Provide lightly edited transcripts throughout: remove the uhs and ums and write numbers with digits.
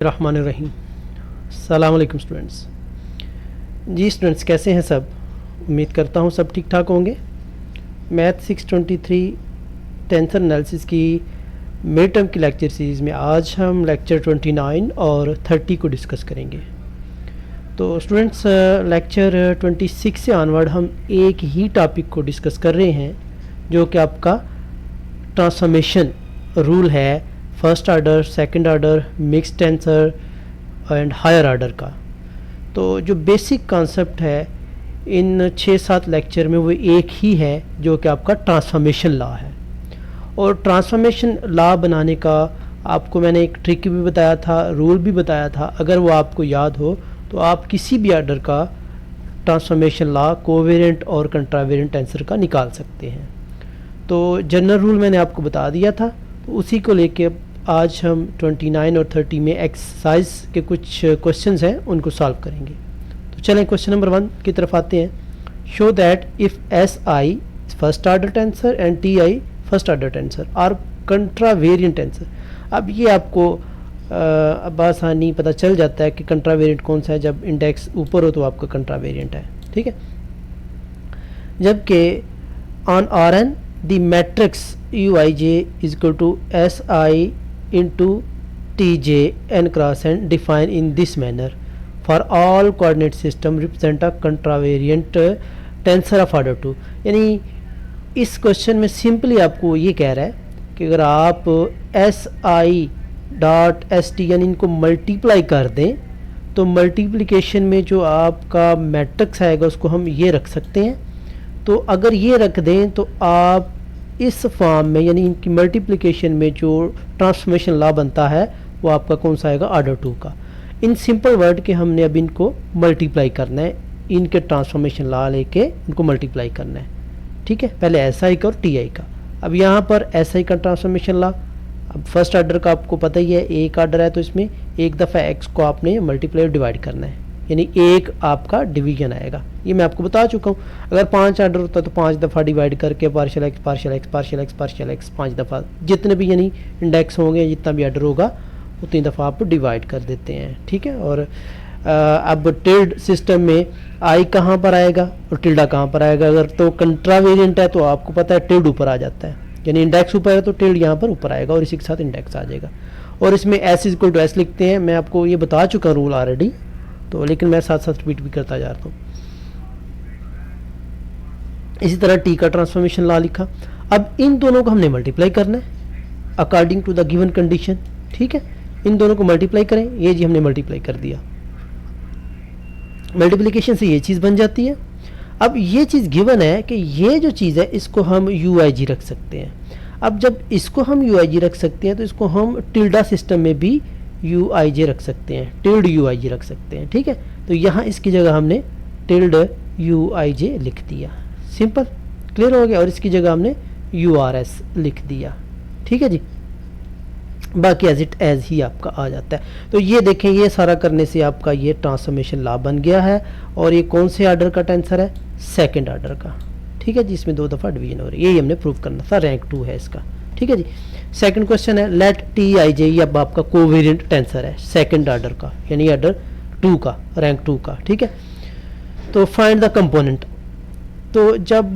रहमानिर्रहीम। अस्सलाम वालेकुम स्टूडेंट्स। जी स्टूडेंट्स, कैसे हैं सब? उम्मीद करता हूँ सब ठीक ठाक होंगे। मैथ 623 टेंसर एनालिसिस की मिड टर्म की लेक्चर सीरीज़ में आज हम लेक्चर 29 और 30 को डिस्कस करेंगे। तो स्टूडेंट्स, लेक्चर 26 से ऑनवर्ड हम एक ही टॉपिक को डिस्कस कर रहे हैं, जो कि आपका ट्रांसफॉर्मेशन रूल है first order, second order, mix tensor and higher order का। तो जो बेसिक कॉन्सेप्ट है इन 6-7 लेक्चर में वो एक ही है, जो कि आपका ट्रांसफॉर्मेशन लॉ है। और ट्रांसफॉर्मेशन लॉ बनाने का आपको मैंने एक ट्रिक भी बताया था, रूल भी बताया था। अगर वो आपको याद हो तो आप किसी भी ऑर्डर का ट्रांसफॉर्मेशन लॉ कोवेरिएंट और कंट्रावेरिएंट टेंसर का निकाल सकते हैं। तो जनरल रूल मैंने आपको बता दिया था, तो उसी को लेके आज हम 29 और 30 में एक्सरसाइज के कुछ क्वेश्चंस हैं, उनको सॉल्व करेंगे। तो चलें क्वेश्चन नंबर 1 की तरफ आते हैं। Show that if S I first order tensor and T I first order tensor are contravariant tensor. अब ये आपको अब आसानी पता चल जाता है कि कंट्रावेरिएंट कौन सा है। जब इंडेक्स ऊपर हो तो आपका कंट्रावेरिएंट है, ठीक है। जबकि on R N the matrix uij is equal to si into tj n cross n defined in this manner for all coordinate system represent a contravariant tensor of order 2। यानी इस क्वेश्चन में सिंपली आपको ये कह रहा है कि अगर आप S I dot S T यानी इनको मल्टीप्लाई कर दें तो मल्टीप्लिकेशन में जो आपका मैट्रिक्स आएगा उसको हम ये रख सकते हैं। तो अगर ये रख दें तो आप इस फॉर्म में यानी इनकी मल्टीप्लिकेशन में जो ट्रांसफॉर्मेशन लॉ बनता है वो आपका कौन सा आएगा? ऑर्डर 2 का। इन सिंपल वर्ड के हमने अब इनको मल्टीप्लाई करना है, इनके ट्रांसफॉर्मेशन लॉ लेके इनको मल्टीप्लाई करना है, ठीक है। पहले एस आई का और टी आई का। अब यहाँ पर एस आई का ट्रांसफॉर्मेशन लॉ, अब फर्स्ट ऑर्डर का आपको पता ही है, एक ऑर्डर है तो इसमें एक दफ़ा एक्स को आपने मल्टीप्लाई डिवाइड करना है, यानी एक आपका डिवीजन आएगा। ये मैं आपको बता चुका हूँ। अगर 5 ऑर्डर होता तो 5 दफ़ा डिवाइड करके partial x partial x partial x partial x 5 दफ़ा, जितने भी यानी इंडेक्स होंगे, जितना भी ऑर्डर होगा उतनी दफ़ा आप डिवाइड कर देते हैं, ठीक है। और अब टिल्ड सिस्टम में आई कहाँ पर आएगा और टिल्डा कहाँ पर आएगा? अगर तो कंट्रावेरिएंट है तो आपको पता है टिल्ड ऊपर आ जाता है, यानी इंडेक्स ऊपर है तो टिल्ड यहाँ पर ऊपर आएगा और इसी के साथ इंडेक्स आ जाएगा। और इसमें S is equal to S लिखते हैं। मैं आपको ये बता चुका रूल ऑलरेडी, तो लेकिन मैं साथ साथ रिपीट भी करता जा रहा हूँ। इसी तरह टी का ट्रांसफॉर्मेशन लॉ लिखा। अब इन दोनों को हमने मल्टीप्लाई करना है according to the given condition, ठीक है। इन दोनों को मल्टीप्लाई करें, ये जी हमने मल्टीप्लाई कर दिया। मल्टीप्लिकेशन से ये चीज़ बन जाती है। अब ये चीज़ गिवन है कि ये जो चीज़ है इसको हम यू आई जी रख सकते हैं। अब जब इसको हम यू आई जी रख सकते हैं तो इसको हम टिल्डा सिस्टम में भी यू आई जे रख सकते हैं, टिल्ड यू आई जे रख सकते हैं, ठीक है। तो यहाँ इसकी जगह हमने टिल्ड यू आई जे लिख दिया, सिंपल क्लियर हो गया। और इसकी जगह हमने यू आर एस लिख दिया, ठीक है जी। बाकी एज इट एज ही आपका आ जाता है। तो ये देखें, ये सारा करने से आपका ये ट्रांसफॉर्मेशन लॉ बन गया है। और ये कौन से ऑर्डर का टेंसर है? सेकंड ऑर्डर का, ठीक है जी। इसमें 2 दफ़ा डिवीजन हो रही है, यही हमने प्रूव करना था। रैंक 2 है इसका, ठीक है जी। सेकंड क्वेश्चन है लेट टी आई जे, अब आपका कोवेरिएंट टेंसर है सेकंड ऑर्डर का, यानी ऑर्डर 2 का, रैंक 2 का, ठीक है। तो फाइंड द कंपोनेंट। तो जब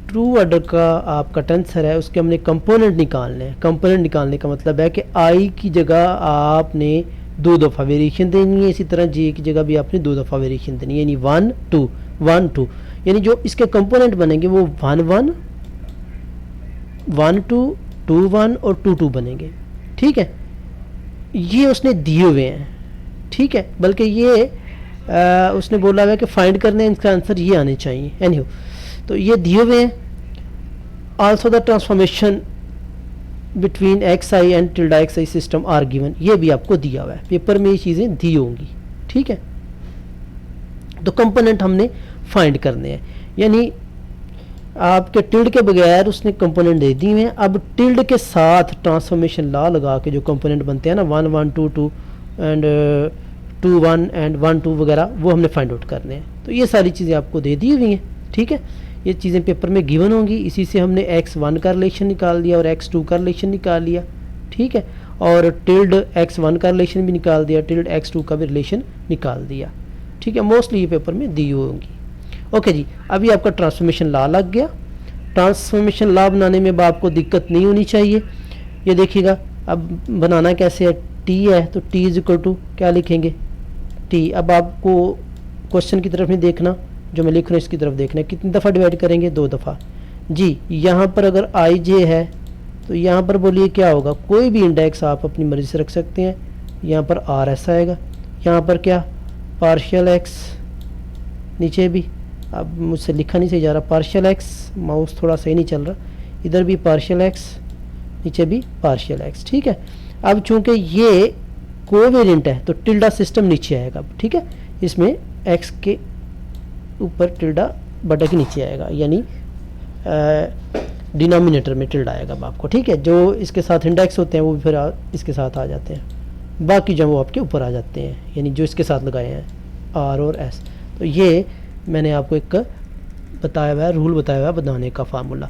ट्रू ऑर्डर का आपका टेंसर है उसके हमने कंपोनेंट निकालने हैं। कंपोनेंट निकालने का मतलब है कि आई की जगह आपने 2 दफ़ा वेरिएशन देनी है, इसी तरह जे की जगह भी आपने 2 दफ़ा वेरिएशन देनी है, यानी 1 2 1 2। यानी जो इसके कंपोनेंट बनेंगे वो 1 1 1 2 2 1 और 2 2 बनेंगे, ठीक है। ये उसने दिए हुए हैं, ठीक है। बल्कि ये उसने बोला हुआ है कि फाइंड करने हैं, इसका आंसर ये आने चाहिए। एनीहो, तो ये दिए हुए हैं। Also the transformation between X I and tilde X I system are given, ये भी आपको दिया हुआ है, पेपर में ये चीज़ें दी होंगी, ठीक है। तो कंपोनेंट हमने फाइंड करने हैं, यानी आपके टिल्ड के बगैर उसने कंपोनेंट दे दिए हैं। अब टिल्ड के साथ ट्रांसफॉर्मेशन लॉ लगा के जो कंपोनेंट बनते हैं ना, 1 1 2 2 एंड 2 1 एंड 1 2 वगैरह, वो हमने फाइंड आउट करने हैं। तो ये सारी चीज़ें आपको दे दी हुई हैं, ठीक है। ये चीज़ें पेपर में गिवन होंगी। इसी से हमने x1 का रिलेशन निकाल लिया और x2 का रिलेशन निकाल लिया, ठीक है। और टिल्ड x1 का रिलेशन भी निकाल दिया, टिल्ड x2 का भी रिलेशन निकाल दिया। ठीक है, मोस्टली ये पेपर में दी होंगी। ओके जी, अभी आपका ट्रांसफॉर्मेशन लॉ लग गया। ट्रांसफॉर्मेशन लॉ बनाने में आपको दिक्कत नहीं होनी चाहिए। ये देखिएगा अब बनाना कैसे है, टी है तो टी इज इक्वल टू क्या लिखेंगे, टी। अब आपको क्वेश्चन की तरफ नहीं देखना, जो मैं लिख रहा हूँ इसकी तरफ देखना है। कितनी दफ़ा डिवाइड करेंगे, 2 दफ़ा जी। यहाँ पर अगर आई जे है तो यहाँ पर बोलिए क्या होगा, कोई भी इंडेक्स आप अपनी मर्ज़ी से रख सकते हैं। यहाँ पर आर ऐसा आएगा, यहाँ पर क्या पार्शियल एक्स, नीचे भी, अब मुझसे लिखा नहीं सही जा रहा, पार्शियल एक्स, माउस थोड़ा सही नहीं चल रहा, इधर भी पार्शियल एक्स, नीचे भी पार्शियल एक्स। ठीक है, अब चूंकि ये कोवेरिएंट है तो टिल्डा सिस्टम नीचे आएगा। ठीक है, इसमें एक्स के ऊपर टिल्डा बटा के नीचे आएगा, यानी डिनोमिनेटर में टिल्डा आएगा आपको। ठीक है, जो इसके साथ इंडेक्स होते हैं वो फिर इसके साथ आ जाते हैं, बाकी जो वो आपके ऊपर आ जाते हैं, यानी जो इसके साथ लगाए हैं आर और एस। तो ये मैंने आपको एक बताया हुआ है, रूल बताया हुआ है बनाने का फार्मूला।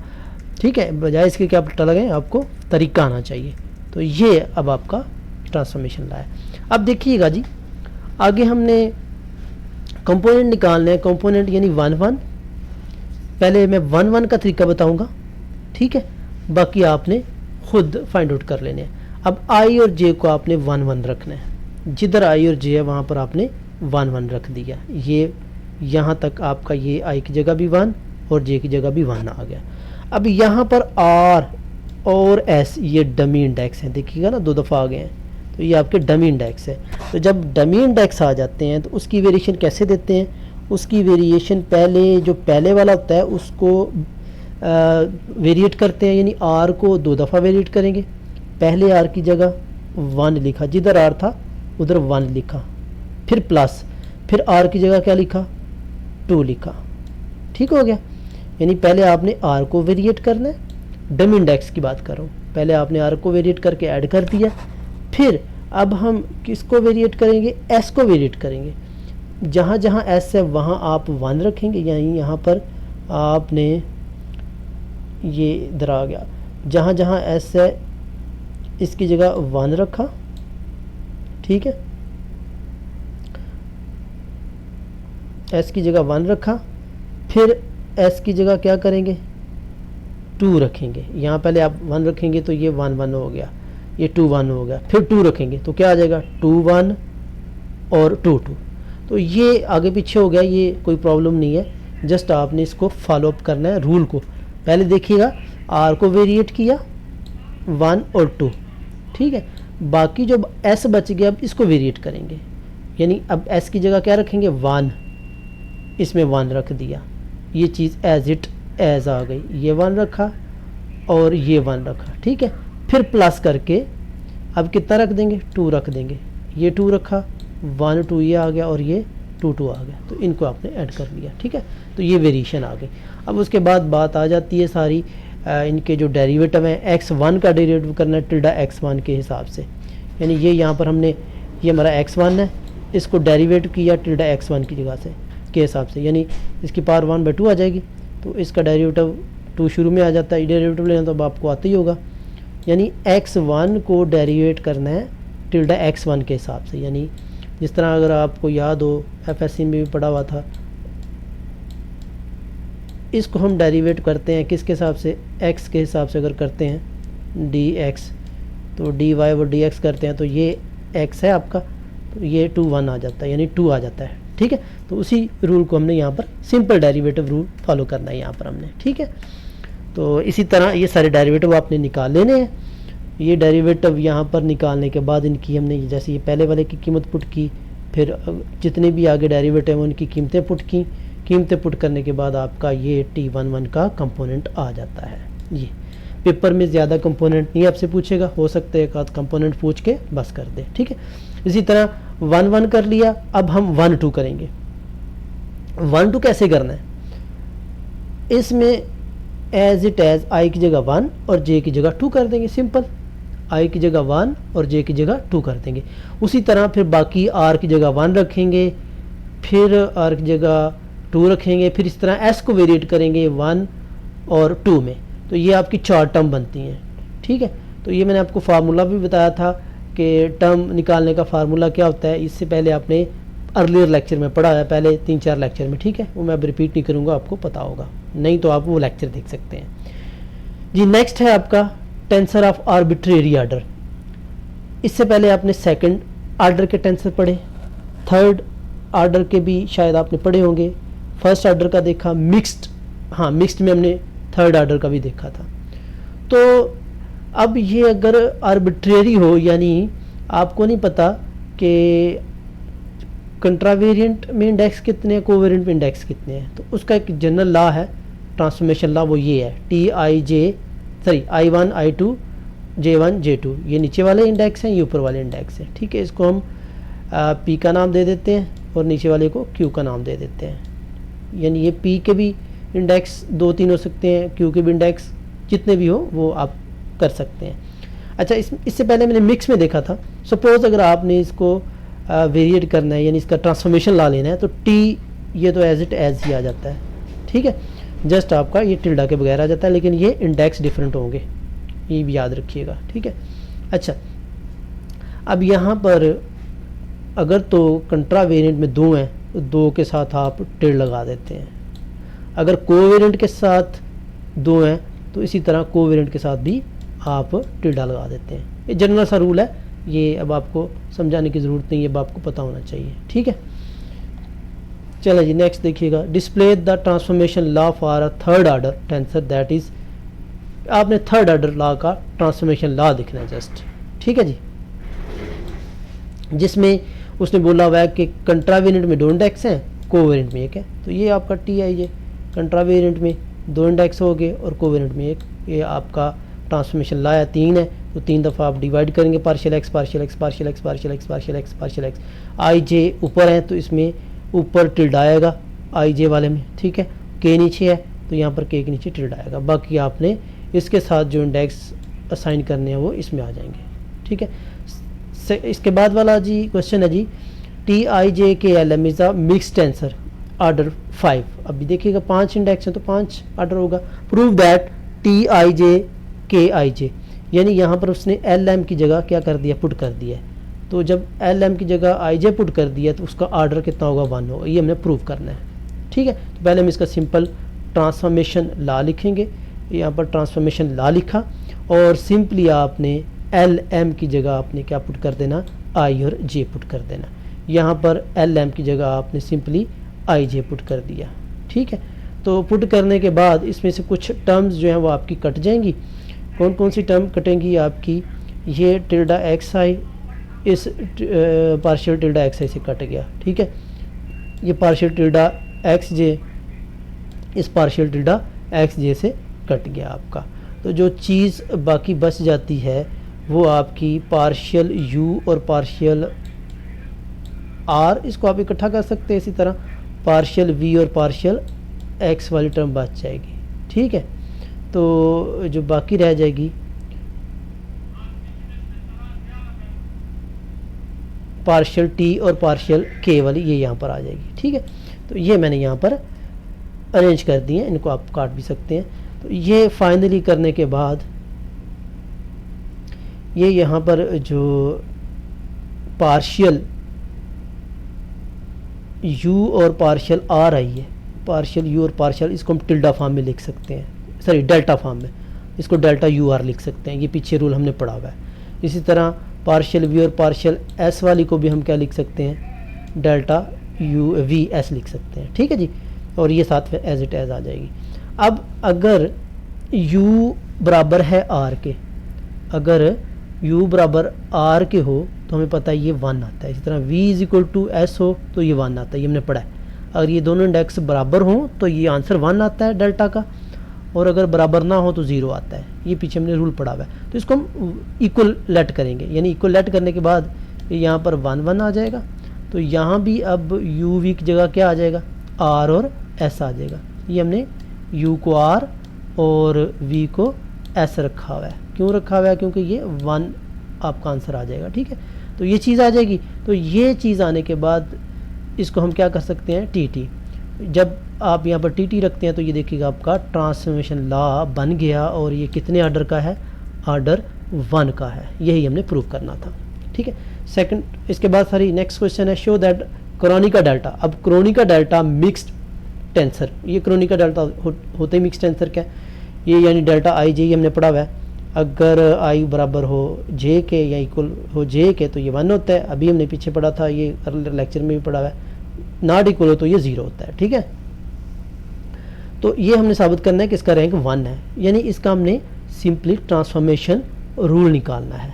ठीक है, बजाय इसके क्या पता लगे, आपको तरीका आना चाहिए। तो ये अब आपका ट्रांसफॉर्मेशन लाया। अब देखिएगा जी, आगे हमने कंपोनेंट निकालने हैं, कंपोनेंट यानी 1 1। पहले मैं 1 1 का तरीका बताऊंगा, ठीक है, बाकी आपने खुद फाइंड आउट कर लेने हैं। अब आई और जे को आपने 1 1 रखना है, जिधर आई और जे है वहाँ पर आपने 1 1 रख दिया। ये यहाँ तक आपका ये आई की जगह भी 1 और जे की जगह भी 1 आ गया। अब यहाँ पर आर और एस ये डमी इंडेक्स हैं, देखिएगा ना 2 दफ़ा आ गए हैं, तो ये आपके डमी इंडेक्स है। तो जब डमी इंडेक्स आ जाते हैं तो उसकी वेरिएशन कैसे देते हैं, उसकी वेरिएशन पहले जो पहले वाला होता है उसको वेरिएट करते हैं, यानी आर को 2 दफ़ा वेरिएट करेंगे। पहले आर की जगह 1 लिखा, जिधर आर था उधर 1 लिखा, फिर प्लस, फिर आर की जगह क्या लिखा, 2 लिखा। ठीक हो गया, यानी पहले आपने आर को वेरिएट करना है, डमी इंडेक्स की बात कर रहा हूँ, पहले आपने आर को वेरिएट करके ऐड कर दिया, फिर अब हम किसको वेरिएट करेंगे, एस को वेरिएट करेंगे। जहाँ जहाँ एस है वहाँ आप 1 रखेंगे, यानी यहाँ पर आपने ये इधर आ गया, जहाँ जहाँ एस है इसकी जगह 1 रखा। ठीक है, एस की जगह 1 रखा, फिर एस की जगह क्या करेंगे, 2 रखेंगे। यहाँ पहले आप 1 रखेंगे तो ये 1 1 हो गया, ये 2 1 हो गया, फिर 2 रखेंगे तो क्या आ जाएगा 2 1 और 2 2। तो ये आगे पीछे हो गया, ये कोई प्रॉब्लम नहीं है, जस्ट आपने इसको फॉलो अप करना है रूल को। पहले देखिएगा आर को वेरिएट किया 1 और 2, ठीक है, बाकी जो एस बच गया अब इसको वेरिएट करेंगे, यानी अब एस की जगह क्या रखेंगे 1, इसमें 1 रख दिया, ये चीज़ एज इट एज आ गई, ये 1 रखा और ये 1 रखा। ठीक है, फिर प्लस करके अब कितना रख देंगे, 2 रख देंगे, ये 2 रखा, 1 2 ये आ गया और ये 2 2 आ गया, तो इनको आपने ऐड कर लिया। ठीक है, तो ये वेरिएशन आ गई। अब उसके बाद बात आ जाती है सारी इनके जो डेरिवेटिव हैं, x1 का डेरिवेटिव करना है टिल्डा x1 के हिसाब से, यानी ये यहाँ पर हमने, ये हमारा x1 है, इसको डेरिवेटिव किया टिल्डा x1 की जगह से के हिसाब से, यानी इसकी पावर 1/2 आ जाएगी, तो इसका डेरिवेटिव 2 शुरू में आ जाता है, डेरिवेटिव लेना तो अब आपको आता ही होगा, यानी x1 को डेरिवेट करना है टिल्डा x1 के हिसाब से। यानी जिस तरह अगर आपको याद हो FSC में भी पढ़ा हुआ था, इसको हम डेरिवेट करते हैं किसके हिसाब से, x के हिसाब से अगर करते हैं dx, तो dy और dx करते हैं तो ये x है आपका, तो ये 2 1 आ जाता है, यानी 2 आ जाता है। ठीक है, तो उसी रूल को हमने यहाँ पर सिंपल डेरिवेटिव रूल फॉलो करना है यहाँ पर हमने। ठीक है, तो इसी तरह ये सारे डेरिवेटिव आपने निकाल लेने हैं। ये डेरिवेटिव यहाँ पर निकालने के बाद इनकी हमने, जैसे ये पहले वाले की कीमत पुट की, फिर जितने भी आगे डेरिवेटिव हैं उनकी कीमतें पुट की, कीमतें पुट करने के बाद आपका ये T11 का कंपोनेंट आ जाता है। ये पेपर में ज़्यादा कंपोनेंट नहीं आपसे पूछेगा, हो सकता है एक आध कंपोनेंट पूछ के बस कर दे। ठीक है, इसी तरह 1 1 कर लिया, अब हम 1 2 करेंगे। 1 2 कैसे करना है, इसमें एज इट एज आई की जगह 1 और जे की जगह 2 कर देंगे, सिंपल, आई की जगह 1 और जे की जगह 2 कर देंगे। उसी तरह फिर बाकी आर की जगह 1 रखेंगे, फिर आर की जगह 2 रखेंगे, फिर इस तरह एस को वेरिएट करेंगे 1 और 2 में, तो ये आपकी 4 टर्म बनती हैं। ठीक है, तो ये मैंने आपको फार्मूला भी बताया था कि टर्म निकालने का फार्मूला क्या होता है, इससे पहले आपने अर्लियर लेक्चर में पढ़ा है, पहले 3-4 लेक्चर में, ठीक है, वो मैं अब रिपीट नहीं करूँगा, आपको पता होगा, नहीं तो आप वो लेक्चर देख सकते हैं जी। नेक्स्ट है आपका टेंसर ऑफ आर्बिट्रेरी आर्डर। इससे पहले आपने सेकंड आर्डर के टेंसर पढ़े, थर्ड आर्डर के भी शायद आपने पढ़े होंगे, फर्स्ट आर्डर का देखा, मिक्स्ड, हाँ मिक्स्ड में हमने थर्ड आर्डर का भी देखा था। तो अब ये अगर आर्बिट्रेरी हो, यानी आपको नहीं पता कि कंट्रावेरिएंट में इंडेक्स कितने हैं, कोवेरिएंट में इंडेक्स कितने हैं, तो उसका एक जनरल लॉ है, ट्रांसफॉर्मेशन लॉ, वो ये है I1 I2 J1 J2, ये नीचे वाले इंडेक्स हैं, ये ऊपर वाले इंडेक्स हैं, ठीक है। इसको हम P का नाम दे देते हैं और नीचे वाले को Q का नाम दे देते हैं, यानी ये P के भी इंडेक्स 2-3 हो सकते हैं, Q के भी इंडेक्स जितने भी हो वो आप कर सकते हैं। अच्छा, इससे पहले मैंने मिक्स में देखा था, सपोज अगर आपने इसको वेरिएट करना है, यानी इसका ट्रांसफॉर्मेशन ला लेना है, तो T ये तो एज इट एज ही आ जाता है, ठीक है, जस्ट आपका ये टिल्डा के बगैर आ जाता है, लेकिन ये इंडेक्स डिफरेंट होंगे, ये भी याद रखिएगा, ठीक है। अच्छा, अब यहाँ पर अगर तो कंट्रावेरिएंट में 2 हैं तो 2 के साथ आप टिल्ड लगा देते हैं, अगर कोवेरिएंट के साथ 2 हैं तो इसी तरह कोवेरिएंट के साथ भी आप टिल्डा लगा देते हैं। ये जनरल सा रूल है, ये अब आपको समझाने की ज़रूरत नहीं है, अब आपको पता होना चाहिए, ठीक है। चलो जी, नेक्स्ट देखिएगा, display the transformation law for a third order tensor, that is आपने थर्ड ऑर्डर लॉ का ट्रांसफॉर्मेशन लॉ दिखना है जस्ट, ठीक है जी, जिसमें उसने बोला हुआ है कि कंट्रावेरिएंट में 2 इंडेक्स हैं, कोवेरिएंट में 1 है, तो ये आपका TI है, कंट्रावेरिएंट में 2 इंडेक्स हो गए और कोवेरिएंट में 1, ये आपका ट्रांसफॉर्मेशन लॉ है, 3 है, तो 3 दफ़ा आप डिवाइड करेंगे, partial x partial x partial x partial x partial x partial x, IJ ऊपर है तो इसमें ऊपर टिल्ड आएगा IJ वाले में, ठीक है, K नीचे है तो यहाँ पर K के नीचे टिल्ड आएगा, बाकी आपने इसके साथ जो इंडेक्स असाइन करने हैं वो इसमें आ जाएंगे, ठीक है। इसके बाद वाला जी क्वेश्चन है जी, TIJKLM is a mixed tensor order 5। अभी देखिएगा 5 इंडेक्स हैं तो 5 ऑर्डर होगा। प्रूव दैट TIJKIJ, यानी यहाँ पर उसने LM की जगह क्या कर दिया, पुट कर दिया है, तो जब LM की जगह IJ पुट कर दिया तो उसका ऑर्डर कितना होगा, 1 होगा, ये हमने प्रूव करना है, ठीक है। तो पहले हम इसका सिंपल ट्रांसफॉर्मेशन लॉ लिखेंगे, यहाँ पर ट्रांसफॉर्मेशन लॉ लिखा और सिंपली आपने LM की जगह आपने क्या पुट कर देना, I और J पुट कर देना, यहाँ पर LM की जगह आपने सिंपली IJ पुट कर दिया, ठीक है। तो पुट करने के बाद इसमें से कुछ टर्म्स जो हैं वो आपकी कट जाएंगी। कौन कौन सी टर्म कटेंगी आपकी, ये टिल्डा XI इस पार्शियल टिल्डा XI से कट गया, ठीक है, ये पार्शियल टिल्डा XJ इस पार्शियल टिल्डा XJ से कट गया आपका। तो जो चीज़ बाकी बच जाती है वो आपकी पार्शियल U और पार्शियल R, इसको आप इकट्ठा कर सकते हैं, इसी तरह पार्शियल V और पार्शियल X वाली टर्म बच जाएगी, ठीक है। तो जो बाकी रह जाएगी पार्शियल T और पार्शियल K वाली, ये यहाँ पर आ जाएगी, ठीक है। तो ये मैंने यहाँ पर अरेंज कर दिए, इनको आप काट भी सकते हैं। तो ये फाइनली करने के बाद ये यहाँ पर जो पार्शियल U और पार्शियल R आई है, पार्शियल U और पार्शियल, इसको हम टिल्डा फॉर्म में लिख सकते हैं, सॉरी डेल्टा फॉर्म में, इसको डेल्टा UR लिख सकते हैं, ये पीछे रूल हमने पढ़ा हुआ है। इसी तरह पार्शियल V और पार्शियल S वाली को भी हम क्या लिख सकते हैं, डेल्टा VS लिख सकते हैं, ठीक है जी, और ये साथ में एज इट एज आ जाएगी। अब अगर U बराबर है R के, अगर U बराबर R के हो तो हमें पता है ये 1 आता है, इसी तरह V is equal to S हो तो ये 1 आता है, ये हमने पढ़ा है। अगर ये दोनों इंडेक्स बराबर हों तो ये आंसर 1 आता है डेल्टा का, और अगर बराबर ना हो तो 0 आता है, ये पीछे हमने रूल पढ़ा हुआ है। तो इसको हम इक्वल लेट करेंगे, यानी इक्वल लेट करने के बाद यहाँ पर 1 1 आ जाएगा, तो यहाँ भी अब UV की जगह क्या आ जाएगा, R और S आ जाएगा। ये हमने U को R और V को S रखा हुआ है, क्यों रखा हुआ है, क्योंकि ये 1 आपका आंसर आ जाएगा, ठीक है। तो ये चीज़ आ जाएगी। तो ये चीज़ आने के बाद इसको हम क्या कर सकते हैं, TT, जब आप यहाँ पर TT रखते हैं तो ये देखिएगा आपका ट्रांसफॉर्मेशन लॉ बन गया, और ये कितने ऑर्डर का है, ऑर्डर 1 का है, यही हमने प्रूव करना था। ठीक है, सेकंड, इसके बाद सारी नेक्स्ट क्वेश्चन है शो दैट क्रोनिका डेल्टा। अब क्रोनिका डेल्टा मिक्स्ड टेंसर, ये क्रोनिका डेल्टा होते ही मिक्स्ड टेंसर क्या है, ये यानी डेल्टा आई जे हमने पढ़ा हुआ है, अगर आई बराबर हो जे के या इक्वल हो जे के तो ये 1 होता है। अभी हमने पीछे पढ़ा था, ये लेक्चर में भी पढ़ा हुआ है, नॉट इक्वल हो तो ये 0 होता है। ठीक है, तो ये हमने साबित करना है कि इसका रैंक 1 है, यानी इसका हमने सिंपली ट्रांसफॉर्मेशन रूल निकालना है।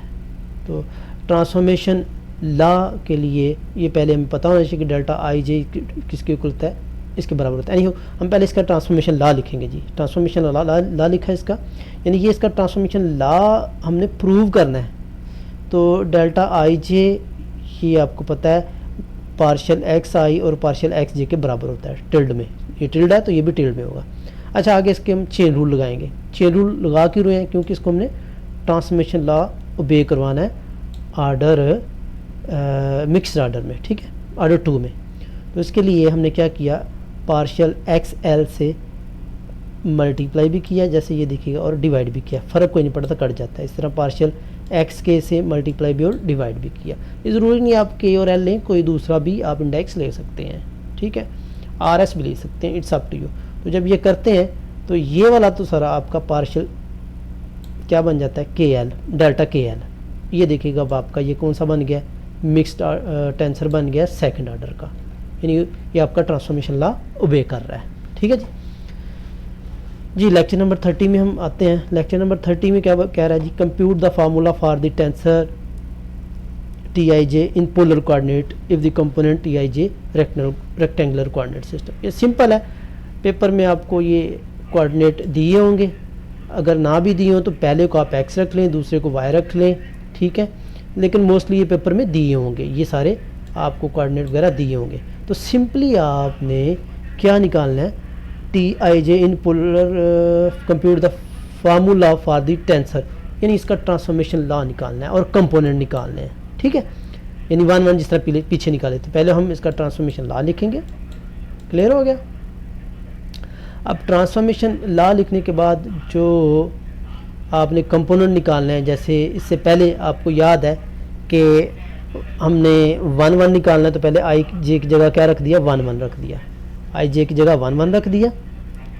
तो ट्रांसफॉर्मेशन लॉ के लिए ये पहले हमें पता होना चाहिए कि डेल्टा आई जे किसके इक्वल होता है, इसके बराबर होता है। यानी हम पहले इसका ट्रांसफॉर्मेशन लॉ लिखेंगे जी, ट्रांसफॉर्मेशन लॉ लिखा है इसका, यानी ये इसका ट्रांसफॉर्मेशन लॉ हमने प्रूव करना है। तो डेल्टा आई जे ये आपको पता है पार्शियल एक्स आई और पार्शियल एक्स जे के बराबर होता है टिल्ड में, ये टिल्ड है तो ये भी टिल्ड में होगा। अच्छा, आगे इसके हम चेन रूल लगाएंगे। चेन रूल लगा क्यों रहे हैं, क्योंकि इसको हमने ट्रांसफॉर्मेशन लॉ ओबे करवाना है आर्डर मिक्स्ड आर्डर में। ठीक है, आर्डर 2 में। तो इसके लिए हमने क्या किया, पार्शियल एक्स एल से मल्टीप्लाई भी किया जैसे ये दिखेगा, और डिवाइड भी किया, फ़र्क कोई नहीं पड़ता, कट जाता है। इस तरह पार्शियल एक्स के से मल्टीप्लाई भी और डिवाइड भी किया। ये ज़रूरी नहीं आप के और एल लें, कोई दूसरा भी आप इंडेक्स ले सकते हैं। ठीक है, आर एस भी ले सकते हैं, इट्स अप टू यू। तो जब ये करते हैं तो ये वाला तो सारा आपका पार्शियल क्या बन जाता है, के एल, डेल्टा के एल। ये देखिएगा अब आपका ये कौन सा बन गया, मिक्स्ड टेंसर बन गया सेकंड ऑर्डर का, यानी ये आपका ट्रांसफॉर्मेशन लॉ ओबे कर रहा है। ठीक है जी, लेक्चर नंबर 30 में हम आते हैं। लेक्चर नंबर 30 में क्या कह रहा है जी, compute the formula for the tensor T I J in polar coordinate if the component T I J rectangular coordinate system. ये सिंपल है, पेपर में आपको ये कोऑर्डिनेट दिए होंगे, अगर ना भी दिए हो तो पहले को आप एक्स रख लें, दूसरे को वाई रख लें। ठीक है, लेकिन मोस्टली ये पेपर में दिए होंगे, ये सारे आपको कोऑर्डिनेट वगैरह दिए होंगे। तो सिंपली आपने क्या निकालना है, T I J in polar compute the formula for the tensor, यानी इसका ट्रांसफॉर्मेशन लॉ निकालना है और कंपोनेंट निकालने हैं। ठीक है, यानी 1 1 जिस तरह पीछे निकाले थे, पहले हम इसका ट्रांसफॉर्मेशन लॉ लिखेंगे। क्लियर हो गया। अब ट्रांसफॉर्मेशन लॉ लिखने के बाद जो आपने कंपोनेंट निकालना है, जैसे इससे पहले आपको याद है कि हमने 1 1 निकालना है, तो पहले आई जे की जगह क्या रख दिया, 1 1 रख दिया, आई जे की जगह 1 1 रख दिया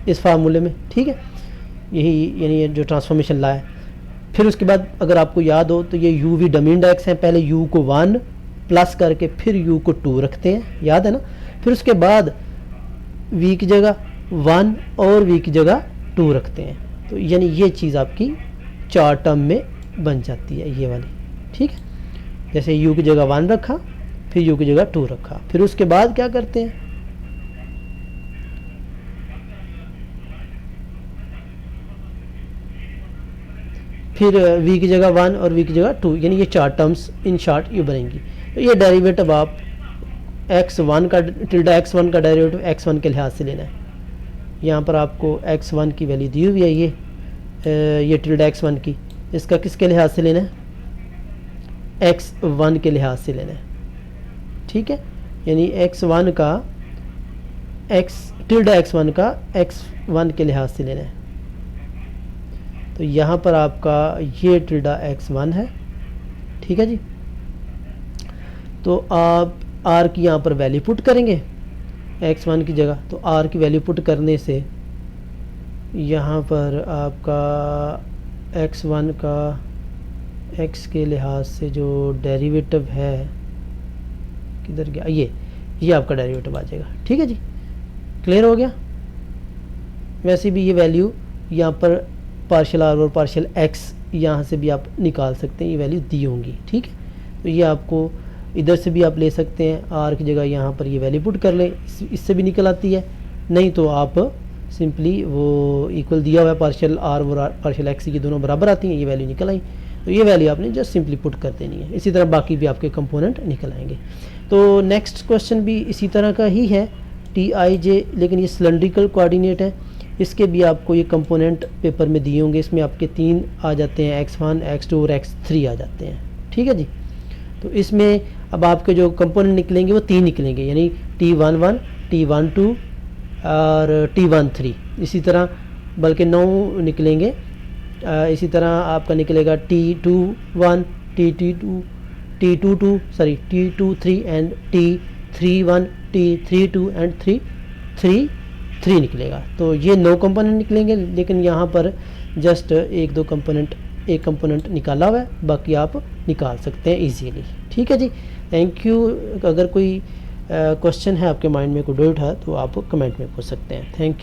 इस फार्मूले में। ठीक है, यही यानी जो ट्रांसफॉर्मेशन लॉ है। फिर उसके बाद अगर आपको याद हो तो ये यू वी डमी इंडेक्स हैं, पहले यू को 1 प्लस करके फिर यू को 2 रखते हैं, याद है ना। फिर उसके बाद वी की जगह 1 और वी की जगह 2 रखते हैं, तो यानी ये चीज़ आपकी 4 टर्म में बन जाती है ये वाली। ठीक है, जैसे u की जगह 1 रखा, फिर u की जगह 2 रखा, फिर उसके बाद क्या करते हैं, फिर v की जगह 1 और v की जगह 2, यानी ये 4 टर्म्स इन शॉर्ट ये बनेंगी। तो ये डेरिवेटिव आप x1 का टिल्डा x1 का डेरिवेटिव x1 के लिहाज से लेना है। यहाँ पर आपको x1 की वैल्यू दी हुई है, ये टिल्डा x1 की, इसका किसके लिहाज से लेना है, x1 के लिहाज से लेना है। ठीक है, यानी x1 का टिल्डा x1 का x1 के लिहाज से लेना है। तो यहाँ पर आपका ये टिल्डा x1 है। ठीक है जी, तो आप r की यहाँ पर वैल्यू पुट करेंगे x1 की जगह, तो r की वैल्यू पुट करने से यहाँ पर आपका x1 का x के लिहाज से जो डेरिवेटिव है, किधर गया, ये आपका डेरिवेटिव आ जाएगा। ठीक है जी, क्लियर हो गया। वैसे भी ये वैल्यू यहाँ पर पार्शियल आर और पार्शियल एक्स यहाँ से भी आप निकाल सकते हैं, ये वैल्यू दी होंगी। ठीक है, तो ये आपको इधर से भी आप ले सकते हैं, आर की जगह यहाँ पर ये वैल्यू पुट कर लें, इससे भी निकल आती है। नहीं तो आप सिंपली वो इक्वल दिया हुआ है पार्शियल आर और पार्शियल एक्स, ये दोनों बराबर आती हैं, ये वैल्यू निकल आई, तो ये वैल्यू आपने जस्ट सिंपली पुट कर देनी है। इसी तरह बाकी भी आपके कंपोनेंट निकल आएंगे। तो नेक्स्ट क्वेश्चन भी इसी तरह का ही है, टी आई जे, लेकिन ये सिलेंड्रिकल कोऑर्डिनेट है, इसके भी आपको ये कंपोनेंट पेपर में दिए होंगे। इसमें आपके 3 आ जाते हैं, x1 x2 और x3 आ जाते हैं। ठीक है जी, तो इसमें अब आपके जो कंपोनेंट निकलेंगे वो 3 निकलेंगे, यानी t11 t12 और t13, इसी तरह बल्कि 9 निकलेंगे इसी तरह आपका निकलेगा T21, T22, T22 sorry T23 and T31, T32 and T33 निकलेगा। तो ये 9 कंपोनेंट निकलेंगे, लेकिन यहाँ पर जस्ट एक कंपोनेंट निकाला हुआ है, बाकी आप निकाल सकते हैं इजीली। ठीक है जी, थैंक यू। अगर कोई क्वेश्चन है आपके माइंड में, कोई डाउट है तो आप कमेंट में पूछ सकते हैं। Thank you.